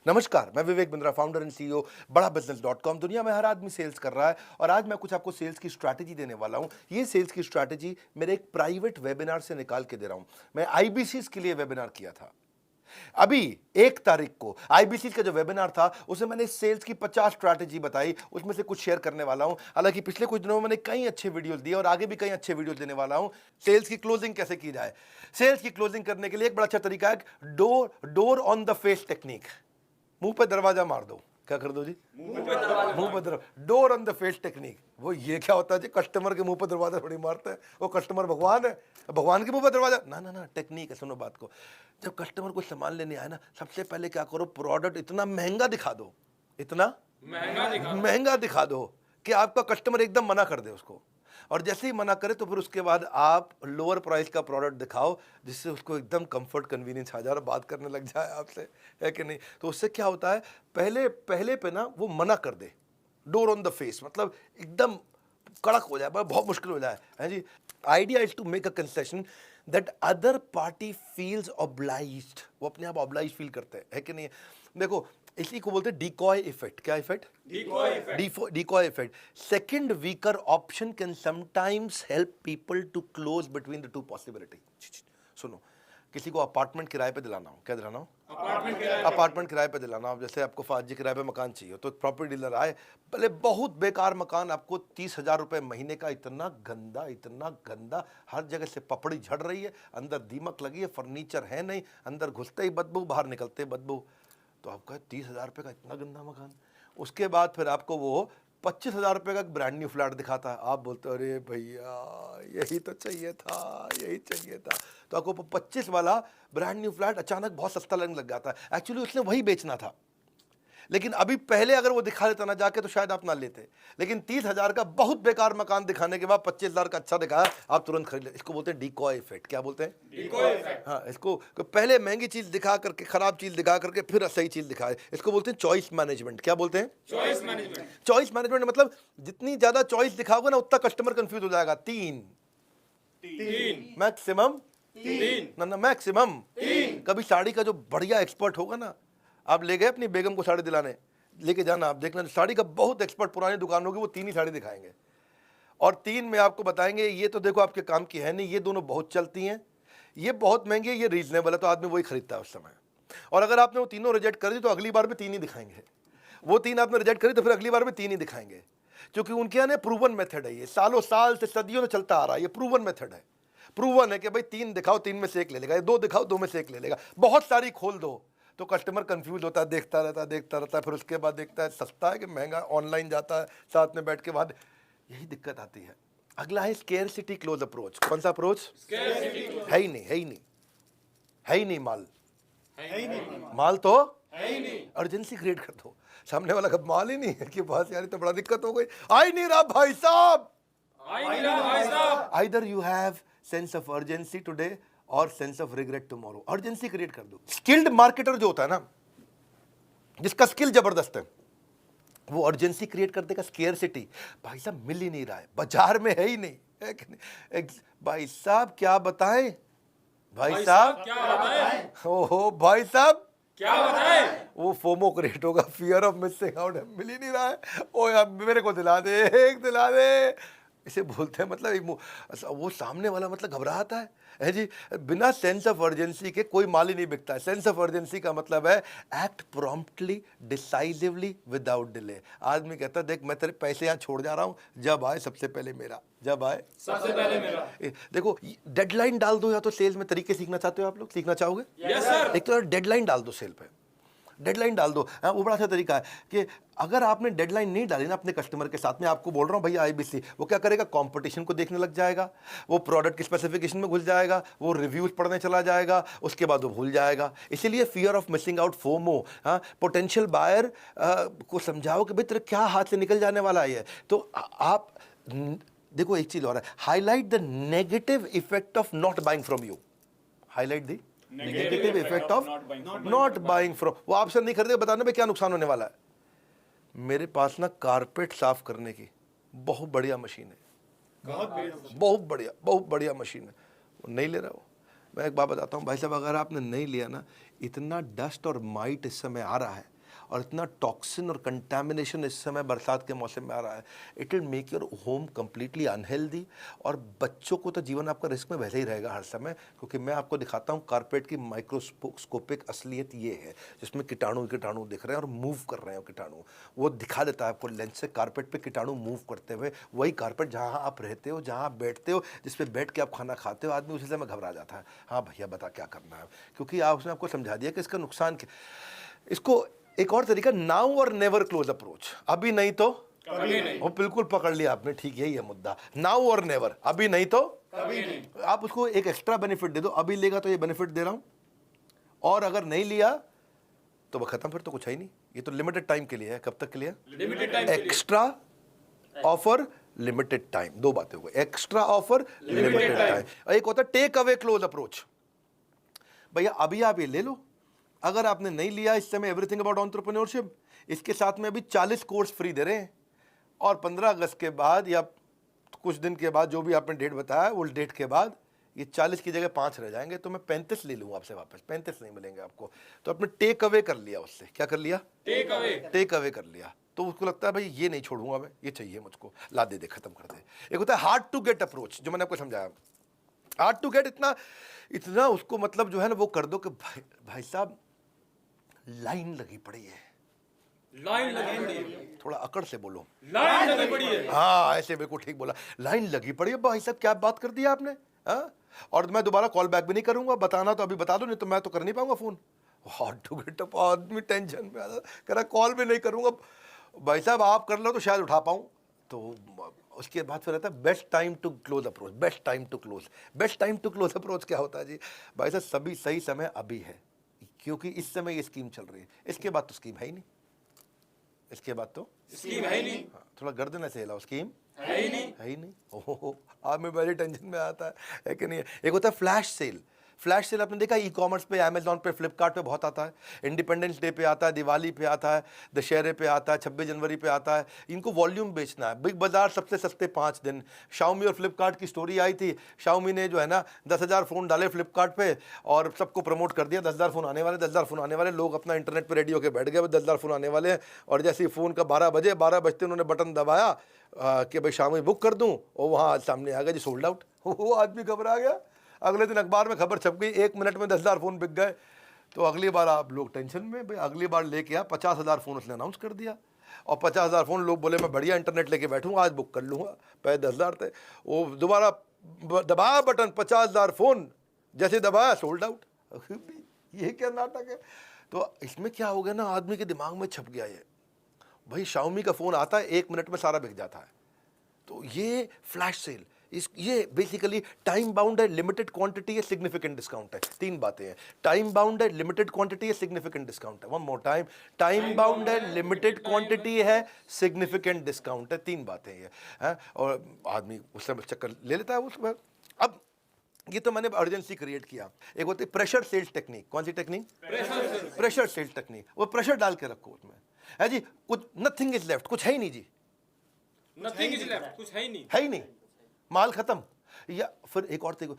नमस्कार, मैं Vivek Bindra, founder and CEO बड़ा बिजनेस.com। दुनिया में हर आदमी सेल्स कर रहा है और आज मैं कुछ आपको सेल्स की स्ट्रैटेजी देने वाला हूं। ये सेल्स की स्ट्रैटेजी मेरे एक प्राइवेट वेबिनार से निकाल के दे रहा हूं। मैं आईबीसीज के लिए वेबिनार किया था। अभी 1 तारीख को आईबीसी का जो वेबिनार था उसमें मैंने सेल्स की 50 स्ट्रैटेजी बताई, उसमें से कुछ शेयर करने वाला हूं। हालांकि पिछले कुछ दिनों में मैंने कई अच्छे वीडियोस दिए और आगे भी कई अच्छे वीडियोस देने वाला हूं। सेल्स की क्लोजिंग कैसे की जाए। सेल्स की क्लोजिंग करने के लिए एक बड़ा अच्छा तरीका है door on the face technique. मुंह पे दरवाजा मार दो। क्या कर दो जी? मुंह पे दरवाजा। Door on the face technique. वो ये क्या होता है जी? कस्टमर के मुंह पे दरवाजा थोड़ी मारते हैं। वो कस्टमर भगवान है, भगवान के मुंह पे दरवाजा ना ना ना। टेक्निक है, सुनो बात को। जब कस्टमर को सामान लेने आए ना, सबसे पहले क्या करो, प्रोडक्ट इतना महंगा दिखा दो, इतना महंगा दिखा दो कि आपका कस्टमर एकदम मना कर दे उसको। और जैसे ही मना करे तो फिर उसके बाद आप लोअर प्राइस का प्रोडक्ट दिखाओ जिससे उसको एकदम कंफर्ट कन्वीनियंस आ जाए और बात करने लग जाए आपसे, है कि नहीं? तो उससे क्या होता है, पहले पे ना वो मना कर दे। डोर ऑन द फेस मतलब एकदम कड़क हो जाए, बहुत मुश्किल हो जाए, है जी। Idea is to make a concession that other party feels obliged. वो अपने आप ऑब्लाइज फील करते हैं, है कि नहीं? देखो, इसी को बोलते हैं डिकॉय इफेक्ट। क्या effect? Decoy effect. Second weaker option can sometimes help people to close between the two possibility. सुनो, किसी को अपार्टमेंट किराए पे दिलाना हो, क्या दिलाना हो? अपार्टमेंट किराए पे दिलाना हो। जैसे आपको फाजी किराए पे मकान चाहिए तो एक प्रॉपर्टी डीलर आए, भले बहुत बेकार मकान, आपको 30,000 रुपए महीने का, इतना गंदा, हर जगह से पपड़ी झड़ रही है, अंदर दीमक लगी है, फर्नीचर है नहीं, अंदर घुसते ही बदबू, बाहर निकलते ही बदबू। तो आपका 30,000 रुपये का इतना गंदा मकान। उसके बाद फिर आपको वो 25,000 रुपये का ब्रांड न्यू फ्लैट दिखाता है। आप बोलते हो अरे भैया यही तो चाहिए था, यही चाहिए था। तो आपको 25 वाला ब्रांड न्यू फ्लैट अचानक बहुत सस्ता लगने लग जाता है। एक्चुअली उसने वही बेचना था, लेकिन अभी पहले अगर वो दिखा देता ना जाके तो शायद आप ना लेते। लेकिन 30,000 का बहुत बेकार मकान दिखाने के बाद 25,000 का अच्छा दिखाया, आप तुरंत खरीद ले। इसको बोलते हैं डिकॉय इफेक्ट। क्या बोलते हैं? Decoy effect. हाँ, इसको पहले महंगी चीज दिखा करके, खराब चीज दिखा करके फिर सही चीज दिखाए, इसको बोलते हैं चॉइस मैनेजमेंट। क्या बोलते हैं? Choice management. चॉइस मैनेजमेंट मतलब जितनी ज्यादा चॉइस दिखाओगे ना उतना कस्टमर कंफ्यूज हो जाएगा। तीन मैक्सिमम, ना मैक्सिमम। कभी साड़ी का जो बढ़िया एक्सपर्ट होगा ना, आप ले गए अपनी बेगम को साड़ी दिलाने, लेके जाना, आप देखना साड़ी का बहुत एक्सपर्ट पुरानी दुकान होगी, वो 3 ही साड़ी दिखाएंगे और 3 में आपको बताएंगे ये तो देखो आपके काम की है नहीं, ये दोनों बहुत चलती हैं, ये बहुत महंगी है, ये रीजनेबल है। तो आदमी वही खरीदता है उस समय। और अगर आपने वो तीनों रिजेक्ट कर दी तो अगली बार भी 3 ही दिखाएंगे। वो 3 आपने रिजेक्ट करी तो फिर अगली बार भी 3 ही दिखाएंगे, क्योंकि उनके यहाँ प्रूवन मेथड है। ये सालों साल से, सदियों से चलता आ रहा है। ये प्रूवन मेथड है। प्रूवन है कि भाई 3 दिखाओ, 3 में से 1 ले लेगा, 2 दिखाओ, 2 में से 1 ले लेगा। बहुत सारी खोल दो तो कस्टमर कंफ्यूज होता है, देखता रहता है। फिर उसके बाद देखता है सस्ता है कि महंगा, ऑनलाइन जाता है, साथ में बैठ के बाद यही दिक्कत आती है। अगला है स्केर्सिटी क्लोज अप्रोच। कौन सा अप्रोच? है ही नहीं माल तो है ही नहीं। अर्जेंसी क्रिएट कर दो। सामने वाला का माल ही नहीं है कि बस यार तो बड़ा दिक्कत हो गई, आ ही नहीं रहा भाई साहब। Either you have sense of urgency today और sense of regret tomorrow. Urgency create कर दो। स्किल्ड मार्केटर जो होता है ना, जिसका स्किल जबरदस्त है, वो अर्जेंसी क्रिएट कर देगा। स्केर्सिटी, भाई साहब मिल ही नहीं रहा है, बाजार में है ही नहीं, है कि नहीं? भाई साहब क्या बताएं, भाई साहब क्या बताएं, ओहो भाई साहब क्या बताएं। वो फोमो क्रिएट होगा, फियर ऑफ मिसिंग आउट। मिल ही नहीं रहा है, ओ यार मेरे को दिला दे, एक दिला दे, इसे बोलते हैं। मतलब वो सामने वाला मतलब घबराता है जी। बिना सेंस ऑफ अर्जेंसी के कोई माल ही नहीं बिकता है। सेंस ऑफ अर्जेंसी का मतलब है act promptly, decisively, without delay. आदमी कहता है देख मैं तेरे पैसे यहाँ छोड़ जा रहा हूँ, जब आए सबसे पहले मेरा, जब आए सबसे पहले मेरा। देखो डेडलाइन डाल दो, या तो सेल्स में तरीके सीखना चाहते हो आप लोग, सीखना चाहोगे? Yes sir. एक तो डेडलाइन डाल दो, सेल पे डेडलाइन डाल दो। वो बड़ा अच्छा तरीका है कि अगर आपने डेडलाइन नहीं डाली ना अपने कस्टमर के साथ में, आपको बोल रहा हूँ भैया आईबीसी, वो क्या करेगा, कंपटीशन को देखने लग जाएगा, वो प्रोडक्ट की स्पेसिफिकेशन में घुस जाएगा, वो रिव्यूज पढ़ने चला जाएगा, उसके बाद वो भूल जाएगा। इसीलिए fear of missing out, FOMO. हाँ, पोटेंशियल बायर को समझाओ कि भाई तेरे क्या हाथ से निकल जाने वाला है। तो आप देखो एक चीज और है, highlight the negative effect of not buying from you. Highlight the negative effect of not buying from. वो आपसे नहीं खरीदे, बताने में क्या नुकसान होने वाला है। मेरे पास ना कारपेट साफ करने की बहुत बढ़िया मशीन है, बहुत बढ़िया मशीन है, वो नहीं ले रहा वो। मैं एक बात बताता हूँ भाई साहब, अगर आपने नहीं लिया ना, इतना डस्ट और माइट इस समय आ रहा है और इतना टॉक्सिन और कंटामिनेशन इस समय बरसात के मौसम में आ रहा है, it will make your home completely unhealthy. और बच्चों को तो जीवन आपका रिस्क में वैसे ही रहेगा हर समय, क्योंकि मैं आपको दिखाता हूँ कारपेट की माइक्रोस्कोपिक असलियत ये है, जिसमें कीटाणु दिख रहे हैं और मूव कर रहे हैं। कीटाणु वो दिखा देता है आपको लेंस से, कारपेट पे कीटाणु मूव करते हुए। वही कारपेट जहाँ आप रहते हो, जहाँ आप बैठते हो, जिस पे बैठ के आप खाना खाते हो, आदमी उसी समय घबरा जाता है, हाँ भैया बता क्या करना है, क्योंकि उसने आपको समझा दिया कि इसका नुकसान क्या। इसको एक और तरीका, नाउ और नेवर क्लोज अप्रोच, अभी नहीं तो कभी नहीं। वो बिल्कुल पकड़ लिया आपने, ठीक यही है मुद्दा, नाउ और नेवर, अभी नहीं तो कभी नहीं। आप उसको एक एक्स्ट्रा बेनिफिट दे दो, अभी लेगा तो ये बेनिफिट दे रहा हूं, और अगर नहीं लिया तो वो खत्म, फिर तो कुछ है ही नहीं। ये तो लिमिटेड टाइम के लिए है। कब तक के लिए? Limited time. Extra offer, limited time, दो बातें हो गई, एक्स्ट्रा ऑफर, लिमिटेड टाइम। एक होता है टेक अवे क्लोज अप्रोच, भैया अभी आप ये ले लो, अगर आपने नहीं लिया इस समय एवरीथिंग अबाउट एंटरप्रेन्योरशिप, इसके साथ में अभी 40 कोर्स फ्री दे रहे हैं, और 15 अगस्त के बाद या कुछ दिन के बाद, जो भी आपने डेट बताया, वो डेट के बाद ये 40 की जगह 5 रह जाएंगे, तो मैं 35 ले लूँगा आपसे वापस, 35 नहीं मिलेंगे आपको। तो आपने टेक अवे कर लिया उससे, क्या कर लिया? टेक अवे कर लिया। तो उसको लगता है भाई ये नहीं छोड़ूंगा मैं, ये चाहिए मुझको, ला दे दे, खत्म कर दे। एक होता है हार्ड टू गेट अप्रोच, जो मैंने आपको समझाया। हार्ड टू गेट, इतना उसको मतलब जो है ना वो कर दो कि भाई साहब लाइन लगी पड़ी है, लाइन लगी पड़ी है, थोड़ा अकड़ से बोलो, लाइन लगी पड़ी है। हाँ ऐसे बिल्कुल ठीक बोला, लाइन लगी पड़ी है। भाई साहब क्या बात कर दिया आपने, हाँ? और मैं दोबारा कॉल बैक भी नहीं करूंगा, बताना तो अभी बता दो, नहीं तो मैं तो कर नहीं पाऊंगा phone. Hard to get up, आदमी टेंशन में आता, कह रहा कॉल भी नहीं करूंगा। भाई साहब आप कर लो तो शायद उठा पाऊं। तो उसके बाद फिर रहता है best time to close approach. Best time to close approach क्या होता है जी? भाई साहब सभी सही समय अभी है, क्योंकि इस समय ये स्कीम चल रही है, इसके बाद तो स्कीम है ही नहीं, इसके बाद तो स्कीम है ही नहीं। हाँ, थोड़ा गर्दन ऐसे हिलाओ, स्कीम है ही नहीं। ओहो, आप में बड़ी टेंशन में आता है कि नहीं? एक होता है फ्लैश सेल। फ्लैश सेल आपने देखा ई कॉमर्स पे, अमेजॉन पे, फ्लिपकार्ट पे बहुत आता है। इंडिपेंडेंस डे पे आता है, दिवाली पे आता है, दशहरे पे आता है, 26 जनवरी पे आता है। इनको वॉल्यूम बेचना है। बिग बाजार सबसे सस्ते 5 दिन। शाओमी और फ्लिपकार्ट की स्टोरी आई थी, शाओमी ने जो है ना 10,000 फ़ोन डाले फ्लिपकार्ट पे और सबको प्रमोट कर दिया, 10,000 फ़ोन आने वाले, 10,000 फ़ोन आने वाले। लोग अपना इंटरनेट पर रेडी होकर बैठ गए, 10,000 फ़ोन आने वाले हैं। और जैसे ही फ़ोन का 12 बजते उन्होंने बटन दबाया कि भाई शाओमी बुक कर दूँ, और वहाँ सामने आ गया जी सोल्ड आउट। वो आदमी घबरा गया। अगले दिन अखबार में खबर छप गई, 1 मिनट में 10,000 फ़ोन बिक गए। तो अगली बार आप लोग टेंशन में, भाई अगली बार लेके आ, 50,000 फ़ोन उसने अनाउंस कर दिया, और 50,000 फ़ोन लोग बोले मैं बढ़िया इंटरनेट लेके बैठूंगा, आज बुक कर लूँगा। पहले 10,000 थे, वो दोबारा दबाया बटन, 50,000 फ़ोन, जैसे दबाया सोल्ड आउट। ये क्या नाटक है? तो इसमें क्या हो गया ना, आदमी के दिमाग में छप गया ये, भाई शाओमी का फ़ोन आता है 1 मिनट में सारा बिक जाता है। तो ये फ्लैश सेल, ये बेसिकली टाइम बाउंड है, लिमिटेड क्वांटिटी है, सिग्निफिकेंट डिस्काउंट है। 3 बातें हैं, टाइम बाउंड है, लिमिटेड क्वांटिटी है, सिग्निफिकेंट डिस्काउंट है। One more time, time bound है, लिमिटेड क्वांटिटी है, सिग्निफिकेंट डिस्काउंट है। 3 बातें ये हैं, और आदमी उस समय चक्कर ले लेता है उसमें। अब ये तो मैंने अर्जेंसी क्रिएट किया। एक होती है प्रेशर सेल्स टेक्निक। कौन सी टेक्निक? Pressure sales technique. वो प्रेशर डाल के रखो उसमें, है जी, कुछ नथिंग इज लेफ्ट, कुछ है ही नहीं जी, नथिंग इज लेफ्ट, कुछ है ही नहीं, माल खत्म। या फिर एक और देखो,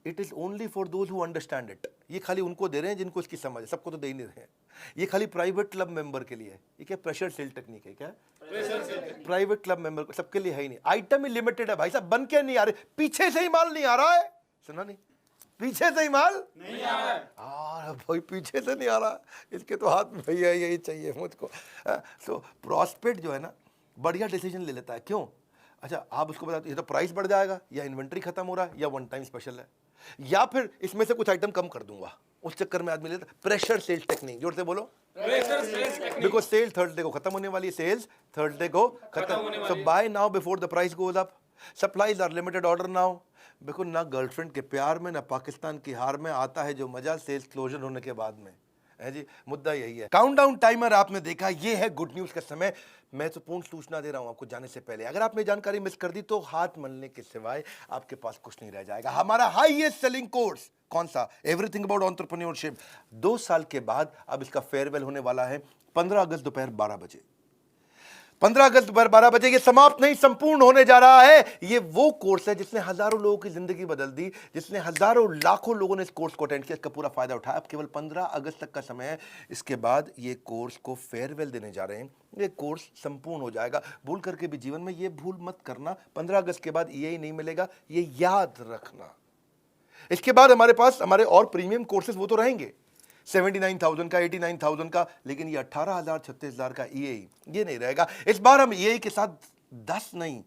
it is only for those who understand it. ये खाली उनको दे रहे हैं जिनको इसकी समझ है, सबको तो दे ही नहीं रहे हैं। ये खाली प्राइवेट क्लब मेंबर के लिए है। ये क्या प्रेशर सेल टेक्निक है? क्या प्राइवेट क्लब मेंबर, सबके लिए है ही नहीं। आइटम ही लिमिटेड है भाई साहब, बन के नहीं आ रहे, पीछे से ही माल नहीं आ रहा है। सुना नहीं? पीछे से ही माल नहीं आ रहा है। भाई पीछे से नहीं आ रहा, इसके तो हाथ में भैया यही चाहिए मुझको। तो प्रॉस्पेक्ट जो है ना बढ़िया डिसीजन ले लेता है। क्यों? अच्छा आप उसको बता, ये तो प्राइस बढ़ जाएगा, या इन्वेंट्री खत्म हो रहा है, या वन टाइम स्पेशल है, या फिर इसमें से कुछ आइटम कम कर दूंगा। उस चक्कर में आदमी लेता प्रेशर सेल्स टेक्निक। जोर से बोलो, pressure sales technique. Because sale Thursday को खत्म होने वाली है, सेल्स थर्सडे को खत्म। So buy now before the price goes up, supplies are limited, order now. Because ना गर्लफ्रेंड के प्यार में, ना पाकिस्तान की हार में आता है जो मजा सेल्स क्लोजर होने के बाद में, है जी। मुद्दा यही है। काउंटडाउन टाइमर आपने देखा, ये है गुड न्यूज का समय। मैं तो पूर्ण सूचना दे रहा हूं आपको जाने से पहले, अगर आपने जानकारी मिस कर दी तो हाथ मलने के सिवाय आपके पास कुछ नहीं रह जाएगा। हमारा हाईएस्ट सेलिंग कोर्स कौन सा? Everything about entrepreneurship. 2 साल के बाद अब इसका फेयरवेल होने वाला है 15 अगस्त दोपहर 12 बजे। 15 अगस्त दोपहर 12 बजे ये समाप्त नहीं, संपूर्ण होने जा रहा है। ये वो कोर्स है जिसने हजारों लोगों की जिंदगी बदल दी, जिसने हजारों लाखों लोगों ने इस कोर्स को अटेंड किया, इसका पूरा फायदा उठाया। अब केवल 15 अगस्त तक का समय है, इसके बाद ये कोर्स को फेयरवेल देने जा रहे हैं। ये कोर्स संपूर्ण हो जाएगा। भूल करके भी जीवन में ये भूल मत करना, 15 अगस्त के बाद ये नहीं मिलेगा, ये याद रखना। इसके बाद हमारे पास हमारे और प्रीमियम कोर्सेज वो तो रहेंगे, 79,000 का, 89,000 का, लेकिन ये 18,000 36,000 का ईएई ये नहीं रहेगा। इस बार हम ईएई के साथ 10 नहीं,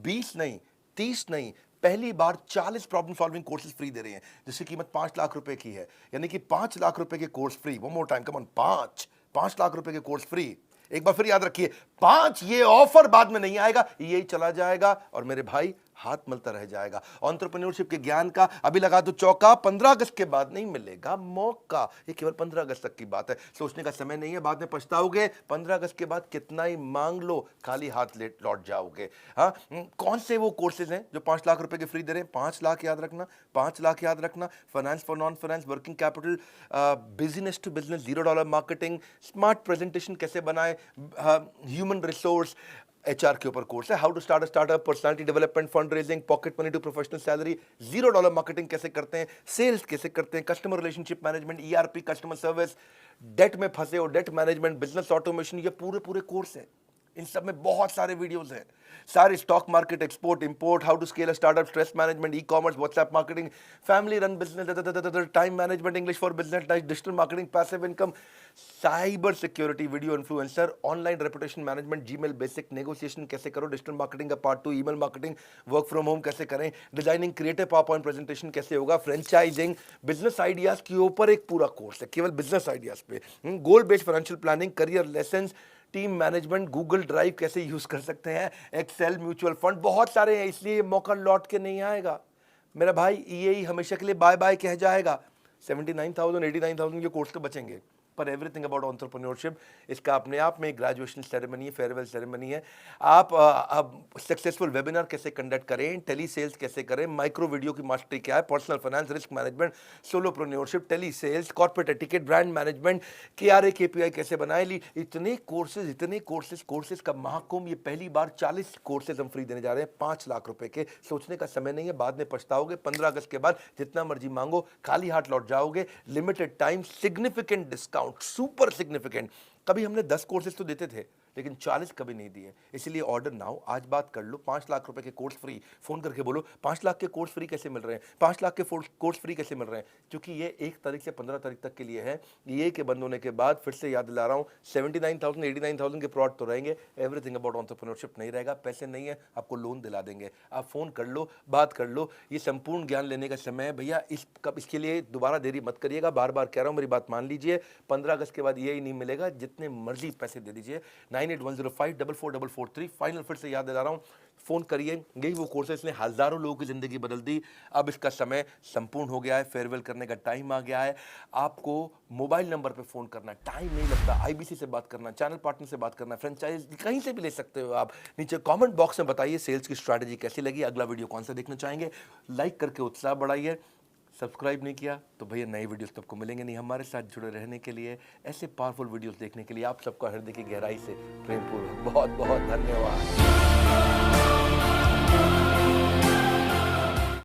20 नहीं, 30 नहीं, पहली बार 40 प्रॉब्लम सॉल्विंग कोर्सेज फ्री दे रहे हैं, जिसकी कीमत 5 लाख रुपए की है। यानी कि 5 लाख रुपए के course free. One more time, come on, 5 lakh रुपए के कोर्स फ्री। एक बार फिर याद रखिए, 5, ये ऑफर बाद में नहीं आएगा, यही चला जाएगा और मेरे भाई हाथ मलता रह जाएगा। एंटरप्रेन्योरशिप के ज्ञान का अभी लगा दो चौका, 15 अगस्त के बाद नहीं मिलेगा मौका। ये केवल 15 अगस्त तक की बात है, सोचने का समय नहीं है, बाद में पछताओगे। 15 अगस्त के बाद कितना ही मांग लो, खाली हाथ लौट जाओगे। हाँ, कौन से वो कोर्सेज हैं जो 5 लाख रुपए के फ्री दे रहे हैं? 5 लाख याद रखना, 5 लाख याद रखना। Finance for non finance, working capital, business to business, $0 marketing, smart presentation कैसे बनाए, ह्यूमन रिसोर्स, एचआर के ऊपर कोर्स है, how to start a startup, personality development, fund raising, pocket money to professional salary, $0 marketing कैसे करते हैं, sales कैसे करते हैं, customer relationship management, ERP, customer service, debt में फंसे हो, डेट मैनेजमेंट, बिजनेस ऑटोमेशन, ये पूरे कोर्स है। इन सब में बहुत सारे वीडियोस हैं, सारे stock market, export import, how to scale a startup, stress management, e commerce, WhatsApp marketing, family run business, time management, English for business, digital marketing, passive income, cyber security, video influencer, online reputation management, Gmail basic, negotiation कैसे करो, digital marketing का part 2, email marketing, work from home कैसे करें, designing creative PowerPoint presentation कैसे होगा, franchising, business ideas के ऊपर एक पूरा कोर्स है, केवल बिजनेस आइडियाज पे, गोल based financial planning, career lessons, team management, Google drive कैसे यूज कर सकते हैं, एक्सेल, म्यूचुअल फंड, बहुत सारे हैं। इसलिए ये मौका लौट के नहीं आएगा मेरा भाई, ईएई हमेशा के लिए बाय बाय कह जाएगा। 79,000 89,000 के कोर्स तो बचेंगे, पर एवरीथिंग अबाउट एंटरप्रेन्योरशिप, इसका अपने आप में ग्रेजुएशन सेरेमनी है, फेयरवेल सेरेमनी है। आप सक्सेसफुल वेबिनार कैसे कंडक्ट करें, टेली सेल्स कैसे करें, माइक्रो वीडियो की मास्टरी क्या है, personal finance, risk management, solopreneurship, tele sales, corporate etiquette, brand management, KRA KPI कैसे बनाए ली, इतने कोर्सेज का महाकुंभ। ये पहली बार 40 कोर्सेज हम फ्री देने जा रहे हैं, 5 लाख रुपए के। सोचने का समय नहीं है, बाद में पछताओगे। 15 अगस्त के बाद जितना मर्जी मांगो, खाली हाथ लौट जाओगे। Limited time, significant discount, super significant. कभी हमने 10 कोर्सेज तो देते थे, लेकिन 40 कभी नहीं दिए। इसलिए ऑर्डर नाउ, आज बात कर लो। 5 लाख रुपए के कोर्स फ्री, फोन करके बोलो 5 लाख के कोर्स फ्री कैसे मिल रहे हैं, 5 लाख के कोर्स फ्री कैसे मिल रहे हैं, क्योंकि ये 1 तारीख से 15 तारीख तक के लिए है। ये के बंद होने के बाद फिर से याद दिला रहा हूँ, 79,000 89,000 के प्रोडक्ट तो रहेंगे, एवरीथिंग अबाउट एंटरप्रेन्योरशिप नहीं रहेगा। पैसे नहीं है, आपको लोन दिला देंगे। आप फोन कर लो, बात कर लो। ये संपूर्ण ज्ञान लेने का समय है भैया। इसके लिए दोबारा देरी मत करिएगा, बार बार कह रहा हूँ, मेरी बात मान लीजिए। 15 अगस्त के बाद ये ही नहीं मिलेगा, जितने मर्जी पैसे दे दीजिए। 9810544443, फाइनल फिर से याद दिला रहा हूँ, फोन करिए। यही वो कोर्स है, इसने हजारों लोगों की जिंदगी बदल दी। अब इसका समय संपूर्ण हो गया है, फेयरवेल करने का टाइम आ गया है। आपको मोबाइल नंबर पे फोन करना, टाइम नहीं लगता। आईबीसी से बात करना, चैनल पार्टनर से बात करना, फ्रेंचाइज कहीं से भी ले सकते हो आप। नीचे कमेंट बॉक्स में बताइए सेल्स की स्ट्रैटेजी कैसी लगी, अगला वीडियो कौन सा देखना चाहेंगे। लाइक करके उत्साह बढ़ाइए। सब्सक्राइब नहीं किया तो भैया नई वीडियोस तो आपको मिलेंगे नहीं। हमारे साथ जुड़े रहने के लिए, ऐसे पावरफुल वीडियोस देखने के लिए आप सबका हृदय की गहराई से प्रेमपूर्वक बहुत बहुत धन्यवाद।